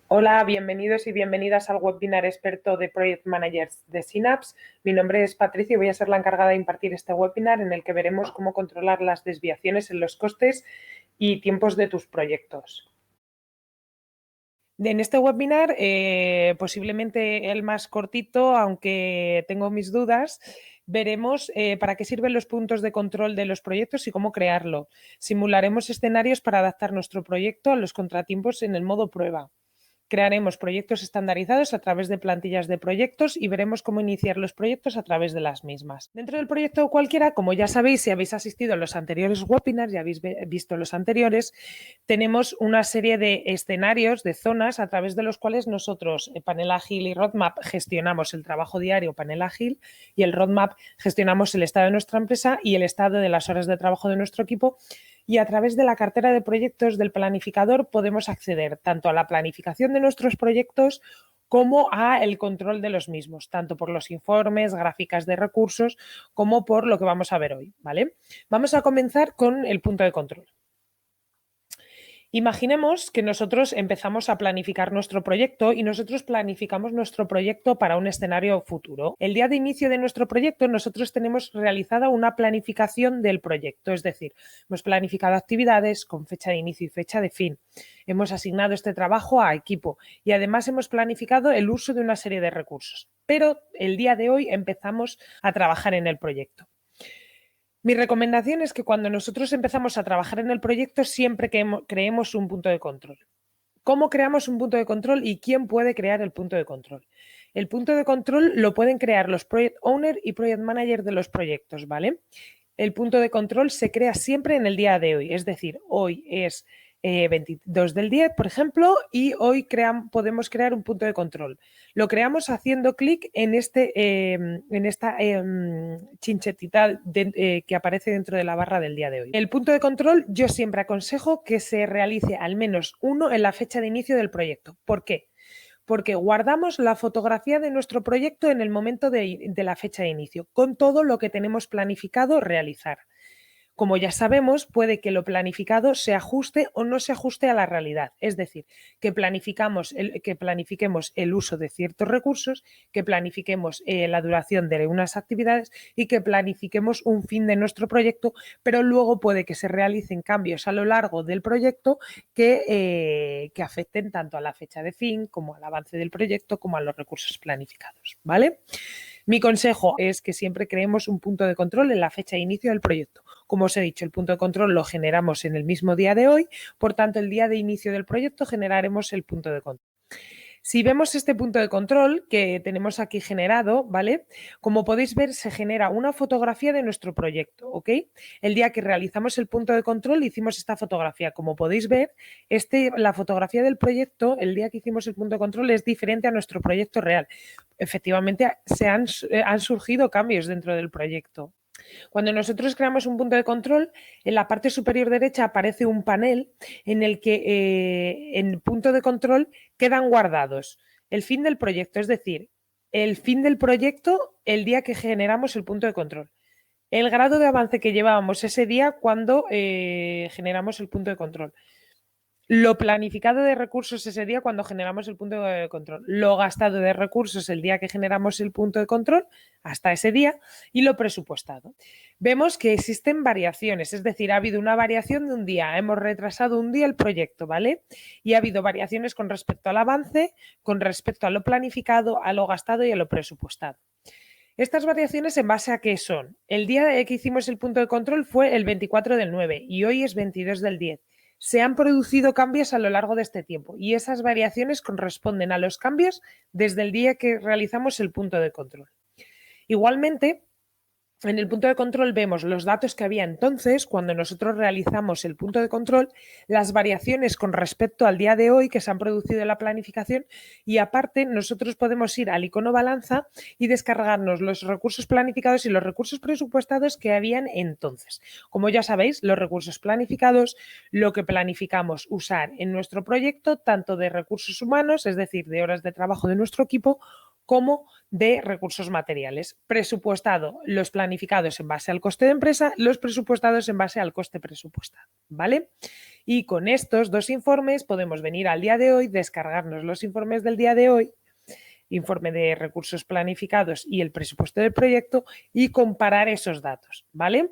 Hola, bienvenidos y bienvenidas al webinar experto de Project Managers de Synapse. Mi nombre es Patricia y voy a ser la encargada de impartir este webinar en el que veremos cómo controlar las desviaciones en los costes y tiempos de tus proyectos. En este webinar, posiblemente el más cortito, aunque tengo mis dudas, veremos para qué sirven los puntos de control de los proyectos y cómo crearlo. Simularemos escenarios para adaptar nuestro proyecto a los contratiempos en el modo prueba. Crearemos proyectos estandarizados a través de plantillas de proyectos y veremos cómo iniciar los proyectos a través de las mismas. Dentro del proyecto cualquiera, como ya sabéis, si habéis asistido a los anteriores webinars, ya habéis visto los anteriores, tenemos una serie de escenarios, de zonas, a través de los cuales nosotros, Panel Ágil y Roadmap, gestionamos el trabajo diario Panel Ágil y el Roadmap gestionamos el estado de nuestra empresa y el estado de las horas de trabajo de nuestro equipo. Y a través de la cartera de proyectos del planificador podemos acceder tanto a la planificación de nuestros proyectos como a el control de los mismos, tanto por los informes, gráficas de recursos, como por lo que vamos a ver hoy, ¿vale? Vamos a comenzar con el punto de control. Imaginemos que nosotros empezamos a planificar nuestro proyecto y nosotros planificamos nuestro proyecto para un escenario futuro. El día de inicio de nuestro proyecto nosotros tenemos realizada una planificación del proyecto, es decir, hemos planificado actividades con fecha de inicio y fecha de fin. Hemos asignado este trabajo a equipo y además hemos planificado el uso de una serie de recursos. Pero el día de hoy empezamos a trabajar en el proyecto. Mi recomendación es que cuando nosotros empezamos a trabajar en el proyecto siempre creemos un punto de control. ¿Cómo creamos un punto de control y quién puede crear el punto de control? El punto de control lo pueden crear los Project Owner y Project Manager de los proyectos, ¿vale? El punto de control se crea siempre en el día de hoy, es decir, hoy es 22 del 10, por ejemplo, y hoy podemos crear un punto de control. Lo creamos haciendo clic en esta chinchetita que aparece dentro de la barra del día de hoy. El punto de control yo siempre aconsejo que se realice al menos uno en la fecha de inicio del proyecto. ¿Por qué? Porque guardamos la fotografía de nuestro proyecto en el momento de la fecha de inicio, con todo lo que tenemos planificado realizar. Como ya sabemos, puede que lo planificado se ajuste o no se ajuste a la realidad. Es decir, que planifiquemos el uso de ciertos recursos, que planifiquemos la duración de unas actividades y que planifiquemos un fin de nuestro proyecto, pero luego puede que se realicen cambios a lo largo del proyecto que afecten tanto a la fecha de fin como al avance del proyecto como a los recursos planificados, ¿vale? Mi consejo es que siempre creemos un punto de control en la fecha de inicio del proyecto. Como os he dicho, el punto de control lo generamos en el mismo día de hoy, por tanto, el día de inicio del proyecto generaremos el punto de control. Si vemos este punto de control que tenemos aquí generado, ¿vale? Como podéis ver, se genera una fotografía de nuestro proyecto, ¿ok? El día que realizamos el punto de control hicimos esta fotografía. Como podéis ver, la fotografía del proyecto, el día que hicimos el punto de control, es diferente a nuestro proyecto real. Efectivamente, han surgido cambios dentro del proyecto. Cuando nosotros creamos un punto de control, en la parte superior derecha aparece un panel en el que en el punto de control quedan guardados el fin del proyecto, es decir, el fin del proyecto el día que generamos el punto de control. El grado de avance que llevábamos ese día cuando generamos el punto de control. Lo planificado de recursos ese día cuando generamos el punto de control, lo gastado de recursos el día que generamos el punto de control, hasta ese día, y lo presupuestado. Vemos que existen variaciones, es decir, ha habido una variación de un día, hemos retrasado un día el proyecto, ¿vale? Y ha habido variaciones con respecto al avance, con respecto a lo planificado, a lo gastado y a lo presupuestado. Estas variaciones en base a qué son. El día que hicimos el punto de control fue el 24 del 9 y hoy es 22 del 10. Se han producido cambios a lo largo de este tiempo y esas variaciones corresponden a los cambios desde el día que realizamos el punto de control. Igualmente, en el punto de control vemos los datos que había entonces, cuando nosotros realizamos el punto de control, las variaciones con respecto al día de hoy que se han producido en la planificación y aparte nosotros podemos ir al icono balanza y descargarnos los recursos planificados y los recursos presupuestados que habían entonces. Como ya sabéis, los recursos planificados, lo que planificamos usar en nuestro proyecto, tanto de recursos humanos, es decir, de horas de trabajo de nuestro equipo, como de recursos materiales. Presupuestado los planificados en base al coste de empresa, los presupuestados en base al coste presupuestado, ¿vale? Y con estos dos informes podemos venir al día de hoy, descargarnos los informes del día de hoy, informe de recursos planificados y el presupuesto del proyecto y comparar esos datos, ¿vale?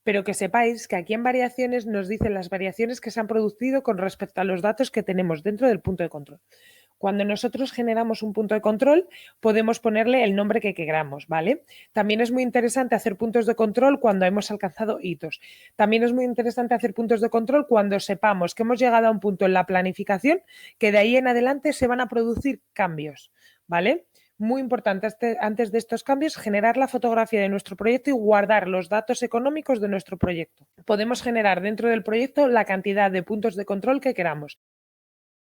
Pero que sepáis que aquí en variaciones nos dicen las variaciones que se han producido con respecto a los datos que tenemos dentro del punto de control. Cuando nosotros generamos un punto de control, podemos ponerle el nombre que queramos, ¿vale? También es muy interesante hacer puntos de control cuando hemos alcanzado hitos. También es muy interesante hacer puntos de control cuando sepamos que hemos llegado a un punto en la planificación que de ahí en adelante se van a producir cambios, ¿vale? Muy importante antes de estos cambios generar la fotografía de nuestro proyecto y guardar los datos económicos de nuestro proyecto. Podemos generar dentro del proyecto la cantidad de puntos de control que queramos.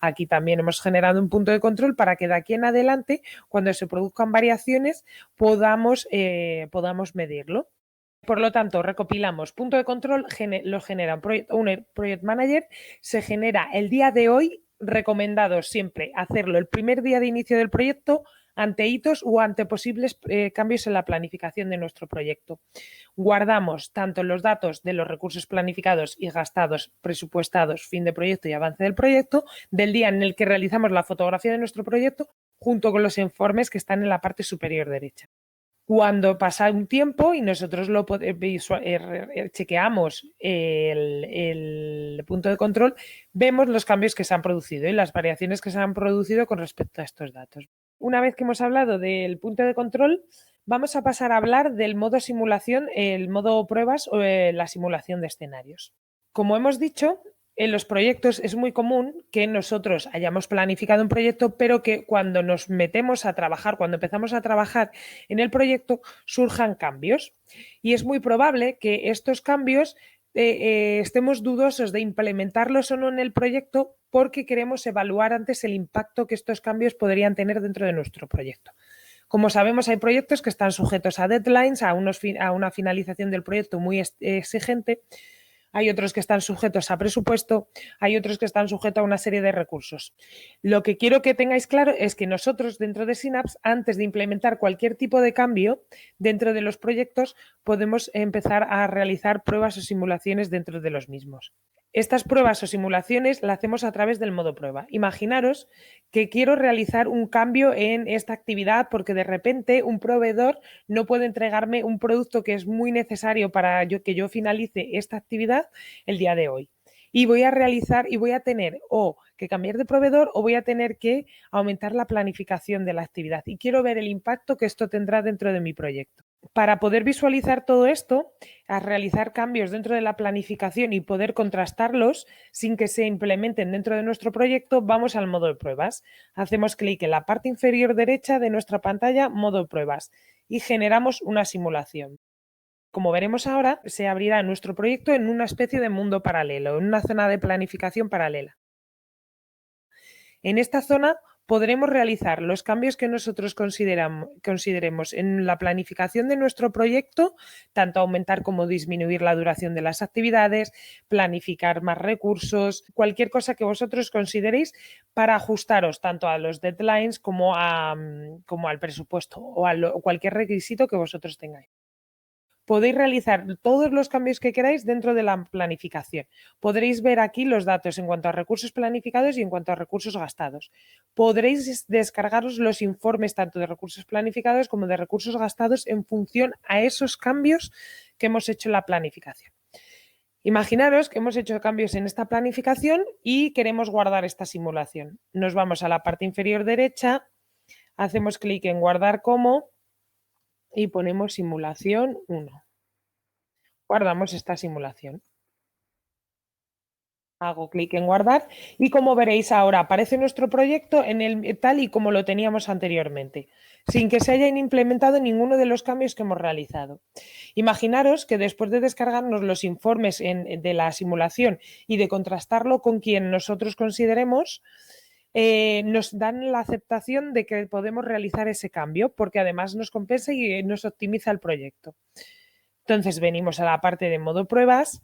Aquí también hemos generado un punto de control para que de aquí en adelante, cuando se produzcan variaciones, podamos medirlo. Por lo tanto, recopilamos punto de control, lo genera un Project Manager, se genera el día de hoy, recomendado siempre hacerlo el primer día de inicio del proyecto, ante hitos o ante posibles cambios en la planificación de nuestro proyecto. Guardamos tanto los datos de los recursos planificados y gastados, presupuestados, fin de proyecto y avance del proyecto, del día en el que realizamos la fotografía de nuestro proyecto, junto con los informes que están en la parte superior derecha. Cuando pasa un tiempo y nosotros chequeamos el punto de control, vemos los cambios que se han producido y las variaciones que se han producido con respecto a estos datos. Una vez que hemos hablado del punto de control, vamos a pasar a hablar del modo simulación, el modo pruebas o la simulación de escenarios. Como hemos dicho, en los proyectos es muy común que nosotros hayamos planificado un proyecto, pero que cuando nos metemos a trabajar, cuando empezamos a trabajar en el proyecto, surjan cambios. Y es muy probable que estos cambios estemos dudosos de implementarlos o no en el proyecto porque queremos evaluar antes el impacto que estos cambios podrían tener dentro de nuestro proyecto. Como sabemos, hay proyectos que están sujetos a deadlines, a una finalización del proyecto muy exigente. Hay otros que están sujetos a presupuesto, hay otros que están sujetos a una serie de recursos. Lo que quiero que tengáis claro es que nosotros dentro de Synapse, antes de implementar cualquier tipo de cambio dentro de los proyectos, podemos empezar a realizar pruebas o simulaciones dentro de los mismos. Estas pruebas o simulaciones las hacemos a través del modo prueba. Imaginaros que quiero realizar un cambio en esta actividad porque de repente un proveedor no puede entregarme un producto que es muy necesario para que yo finalice esta actividad el día de hoy. Y voy a tener o que cambiar de proveedor o voy a tener que aumentar la planificación de la actividad. Y quiero ver el impacto que esto tendrá dentro de mi proyecto. Para poder visualizar todo esto, a realizar cambios dentro de la planificación y poder contrastarlos sin que se implementen dentro de nuestro proyecto, vamos al modo de pruebas. Hacemos clic en la parte inferior derecha de nuestra pantalla, modo de pruebas, y generamos una simulación. Como veremos ahora, se abrirá nuestro proyecto en una especie de mundo paralelo, en una zona de planificación paralela. En esta zona podremos realizar los cambios que nosotros consideremos en la planificación de nuestro proyecto, tanto aumentar como disminuir la duración de las actividades, planificar más recursos, cualquier cosa que vosotros consideréis para ajustaros tanto a los deadlines como al presupuesto o a cualquier requisito que vosotros tengáis. Podéis realizar todos los cambios que queráis dentro de la planificación. Podréis ver aquí los datos en cuanto a recursos planificados y en cuanto a recursos gastados. Podréis descargaros los informes tanto de recursos planificados como de recursos gastados en función a esos cambios que hemos hecho en la planificación. Imaginaros que hemos hecho cambios en esta planificación y queremos guardar esta simulación. Nos vamos a la parte inferior derecha, hacemos clic en guardar como y ponemos simulación 1. Guardamos esta simulación. Hago clic en guardar y como veréis ahora aparece nuestro proyecto tal y como lo teníamos anteriormente, sin que se hayan implementado ninguno de los cambios que hemos realizado. Imaginaros que después de descargarnos los informes de la simulación y de contrastarlo con quien nosotros consideremos, nos dan la aceptación de que podemos realizar ese cambio porque además nos compensa y nos optimiza el proyecto. Entonces venimos a la parte de modo pruebas,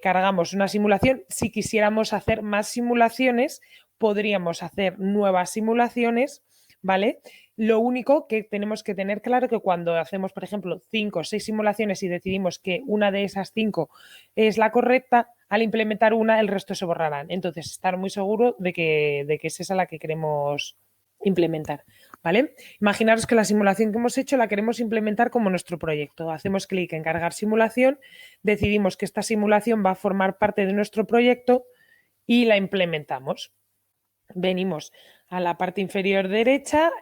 cargamos una simulación. Si quisiéramos hacer más simulaciones, podríamos hacer nuevas simulaciones ¿vale? Lo único que tenemos que tener claro que cuando hacemos, por ejemplo, 5 o 6 simulaciones y decidimos que una de esas 5 es la correcta, al implementar una, el resto se borrarán. Entonces, estar muy seguro de que es esa la que queremos implementar, ¿vale? Imaginaros que la simulación que hemos hecho la queremos implementar como nuestro proyecto. Hacemos clic en cargar simulación, decidimos que esta simulación va a formar parte de nuestro proyecto y la implementamos. Venimos a la parte inferior derecha,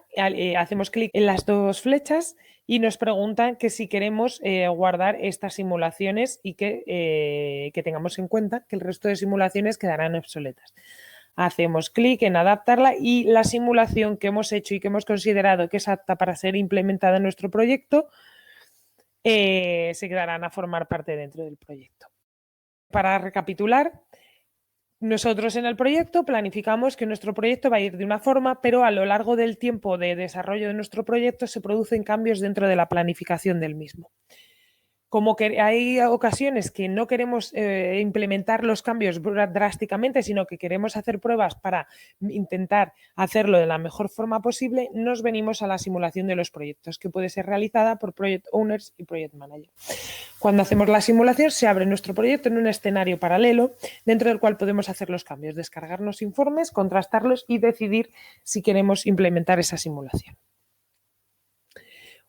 hacemos clic en las dos flechas y nos preguntan que si queremos guardar estas simulaciones y que tengamos en cuenta que el resto de simulaciones quedarán obsoletas. Hacemos clic en adaptarla y la simulación que hemos hecho y que hemos considerado que es apta para ser implementada en nuestro proyecto se quedarán a formar parte dentro del proyecto. Para recapitular, nosotros en el proyecto planificamos que nuestro proyecto va a ir de una forma, pero a lo largo del tiempo de desarrollo de nuestro proyecto se producen cambios dentro de la planificación del mismo. Como que hay ocasiones que no queremos implementar los cambios drásticamente, sino que queremos hacer pruebas para intentar hacerlo de la mejor forma posible, nos venimos a la simulación de los proyectos, que puede ser realizada por Project Owners y Project Manager. Cuando hacemos la simulación, se abre nuestro proyecto en un escenario paralelo, dentro del cual podemos hacer los cambios, descargarnos informes, contrastarlos y decidir si queremos implementar esa simulación.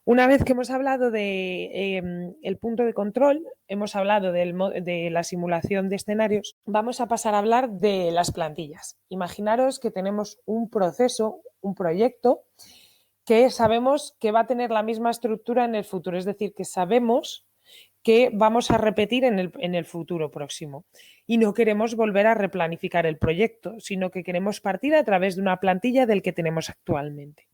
Una vez que hemos hablado del punto de control, hemos hablado de la simulación de escenarios, vamos a pasar a hablar de las plantillas. Imaginaros que tenemos un proceso, un proyecto, que sabemos que va a tener la misma estructura en el futuro, es decir, que sabemos que vamos a repetir en el futuro próximo. Y no queremos volver a replanificar el proyecto, sino que queremos partir a través de una plantilla del que tenemos actualmente.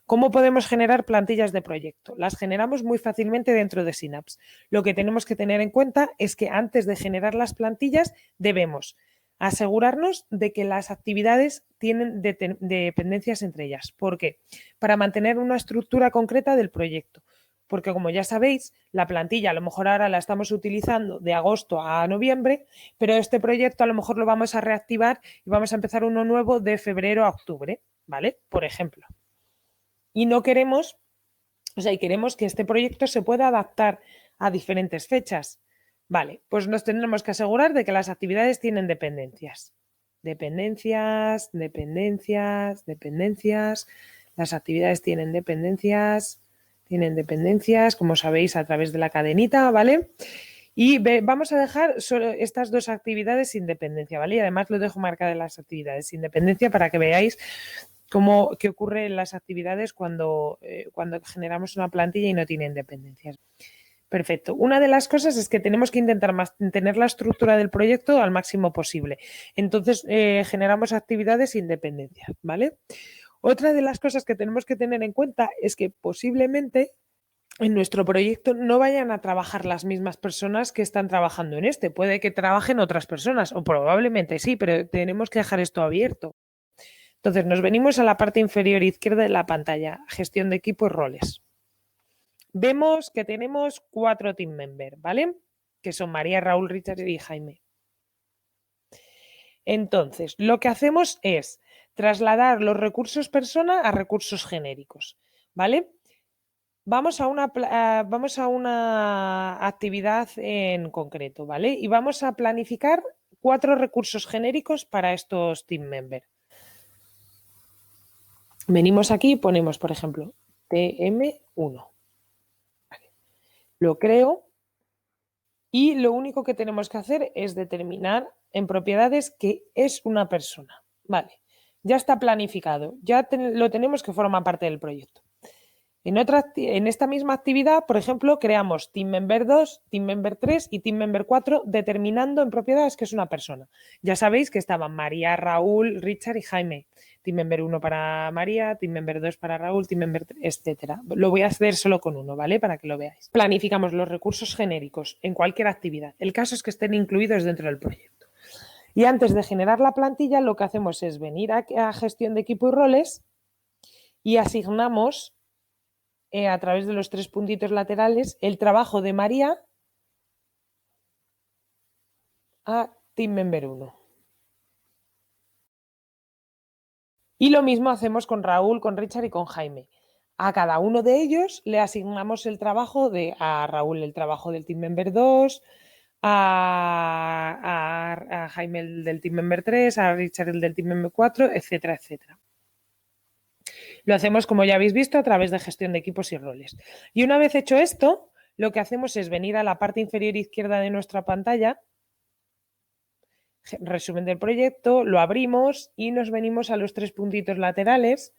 ¿Cómo podemos generar plantillas de proyecto? Las generamos muy fácilmente dentro de Synapse. Lo que tenemos que tener en cuenta es que antes de generar las plantillas debemos asegurarnos de que las actividades tienen dependencias entre ellas. ¿Por qué? Para mantener una estructura concreta del proyecto. Porque como ya sabéis, la plantilla a lo mejor ahora la estamos utilizando de agosto a noviembre, pero este proyecto a lo mejor lo vamos a reactivar y vamos a empezar uno nuevo de febrero a octubre, ¿vale? Por ejemplo. Y no queremos, y queremos que este proyecto se pueda adaptar a diferentes fechas. Vale, pues nos tendremos que asegurar de que las actividades tienen dependencias. Dependencias. Las actividades tienen dependencias, como sabéis, a través de la cadenita, ¿vale? Y vamos a dejar solo estas dos actividades sin dependencia, ¿vale? Y además lo dejo marcadas las actividades sin dependencia para que veáis qué ocurre en las actividades cuando generamos una plantilla y no tienen dependencias. Perfecto. Una de las cosas es que tenemos que intentar mantener la estructura del proyecto al máximo posible. Entonces, generamos actividades sin dependencias, ¿vale? Otra de las cosas que tenemos que tener en cuenta es que posiblemente en nuestro proyecto no vayan a trabajar las mismas personas que están trabajando en este. Puede que trabajen otras personas, o probablemente sí, pero tenemos que dejar esto abierto. Entonces, nos venimos a la parte inferior izquierda de la pantalla, gestión de equipo y roles. Vemos que tenemos 4 team members, ¿vale? Que son María, Raúl, Richard y Jaime. Entonces, lo que hacemos es trasladar los recursos persona a recursos genéricos, ¿vale? Vamos a una actividad en concreto, ¿vale? Y vamos a planificar 4 recursos genéricos para estos team members. Venimos aquí y ponemos, por ejemplo, TM1. Vale. Lo creo y lo único que tenemos que hacer es determinar en propiedades que es una persona. Vale, ya está planificado, ya lo tenemos que forma parte del proyecto. En esta misma actividad, por ejemplo, creamos Team Member 2, Team Member 3 y Team Member 4, determinando en propiedades que es una persona. Ya sabéis que estaban María, Raúl, Richard y Jaime. Team Member 1 para María, Team Member 2 para Raúl, Team Member 3, etc. Lo voy a hacer solo con uno, ¿vale? Para que lo veáis. Planificamos los recursos genéricos en cualquier actividad. El caso es que estén incluidos dentro del proyecto. Y antes de generar la plantilla, lo que hacemos es venir a gestión de equipo y roles y asignamos a través de los 3 puntitos laterales el trabajo de María a Team Member 1. Y lo mismo hacemos con Raúl, con Richard y con Jaime. A cada uno de ellos le asignamos el trabajo a Raúl el trabajo del Team Member 2, a Jaime el del Team Member 3, a Richard el del Team Member 4, etcétera, etcétera. Lo hacemos, como ya habéis visto, a través de gestión de equipos y roles. Y una vez hecho esto, lo que hacemos es venir a la parte inferior izquierda de nuestra pantalla, resumen del proyecto, lo abrimos y nos venimos a los 3 puntitos laterales,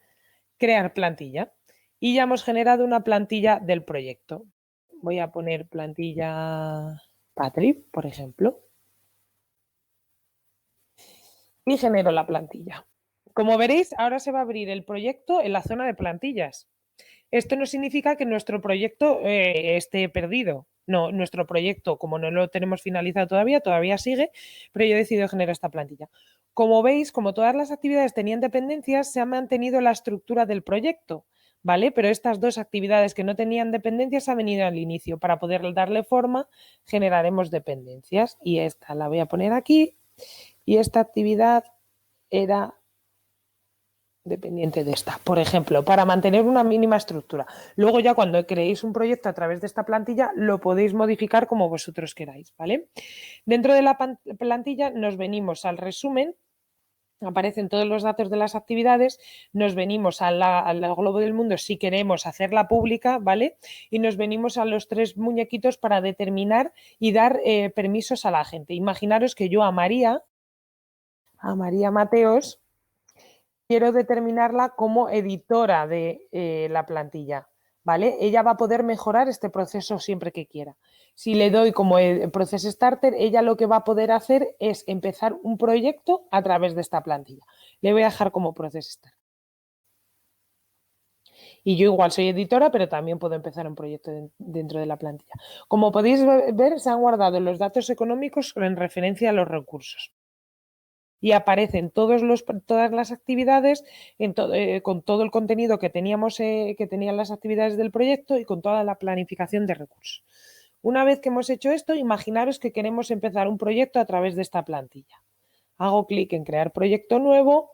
crear plantilla. Y ya hemos generado una plantilla del proyecto. Voy a poner plantilla Patri, por ejemplo. Y genero la plantilla. Como veréis, ahora se va a abrir el proyecto en la zona de plantillas. Esto no significa que nuestro proyecto esté perdido. No, nuestro proyecto, como no lo tenemos finalizado todavía sigue, pero yo he decidido generar esta plantilla. Como veis, como todas las actividades tenían dependencias, se ha mantenido la estructura del proyecto, ¿vale? Pero estas 2 actividades que no tenían dependencias han venido al inicio. Para poder darle forma, generaremos dependencias. Y esta la voy a poner aquí. Y esta actividad era dependiente de esta, por ejemplo, para mantener una mínima estructura. Luego ya cuando creéis un proyecto a través de esta plantilla lo podéis modificar como vosotros queráis, ¿vale? Dentro de la plantilla nos venimos al resumen, aparecen todos los datos de las actividades, nos venimos al globo del mundo si queremos hacerla pública, ¿vale? Y nos venimos a los 3 muñequitos para determinar y dar permisos a la gente. Imaginaros que yo a María Mateos, quiero determinarla como editora de la plantilla, ¿vale? Ella va a poder mejorar este proceso siempre que quiera. Si le doy como Process Starter, ella lo que va a poder hacer es empezar un proyecto a través de esta plantilla. Le voy a dejar como Process Starter. Y yo igual soy editora, pero también puedo empezar un proyecto dentro de la plantilla. Como podéis ver, se han guardado los datos económicos en referencia a los recursos. Y aparecen todas las actividades con todo el contenido que tenían las actividades del proyecto y con toda la planificación de recursos. Una vez que hemos hecho esto, imaginaros que queremos empezar un proyecto a través de esta plantilla. Hago clic en crear proyecto nuevo,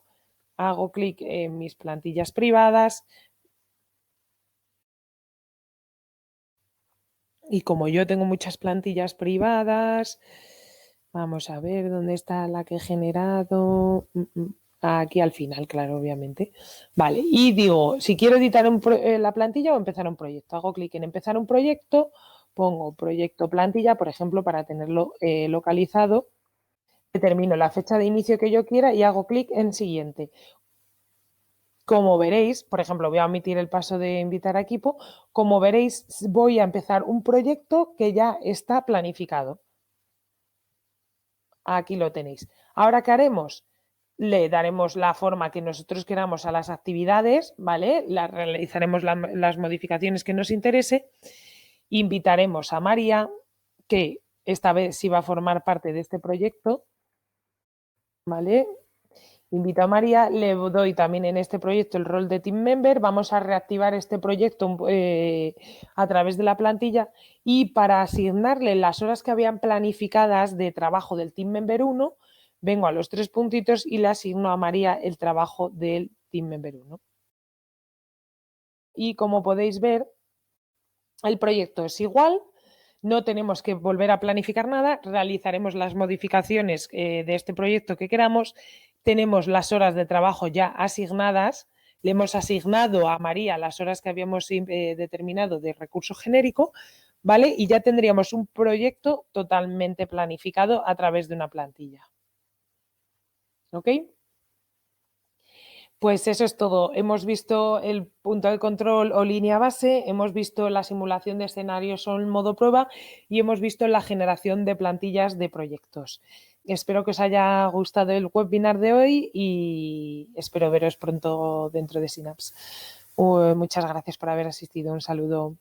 hago clic en mis plantillas privadas y como yo tengo muchas plantillas privadas, vamos a ver dónde está la que he generado. Aquí al final, claro, obviamente. Vale, y digo, si quiero editar la plantilla o empezar un proyecto. Hago clic en empezar un proyecto, pongo proyecto plantilla, por ejemplo, para tenerlo localizado. Determino la fecha de inicio que yo quiera y hago clic en siguiente. Como veréis, por ejemplo, voy a omitir el paso de invitar a equipo. Como veréis, voy a empezar un proyecto que ya está planificado. Aquí lo tenéis. Ahora, ¿qué haremos? Le daremos la forma que nosotros queramos a las actividades, ¿vale? Realizaremos las modificaciones que nos interese. Invitaremos a María, que esta vez sí va a formar parte de este proyecto, ¿vale? Invito a María, le doy también en este proyecto el rol de Team Member, vamos a reactivar este proyecto a través de la plantilla y para asignarle las horas que habían planificadas de trabajo del Team Member 1, vengo a los 3 puntitos y le asigno a María el trabajo del Team Member 1. Y como podéis ver, el proyecto es igual, no tenemos que volver a planificar nada, realizaremos las modificaciones de este proyecto que queramos, tenemos las horas de trabajo ya asignadas, le hemos asignado a María las horas que habíamos determinado de recurso genérico, ¿vale? Y ya tendríamos un proyecto totalmente planificado a través de una plantilla. ¿Ok? Pues eso es todo. Hemos visto el punto de control o línea base, hemos visto la simulación de escenarios o en modo prueba y hemos visto la generación de plantillas de proyectos. Espero que os haya gustado el webinar de hoy y espero veros pronto dentro de Synapse. Muchas gracias por haber asistido. Un saludo.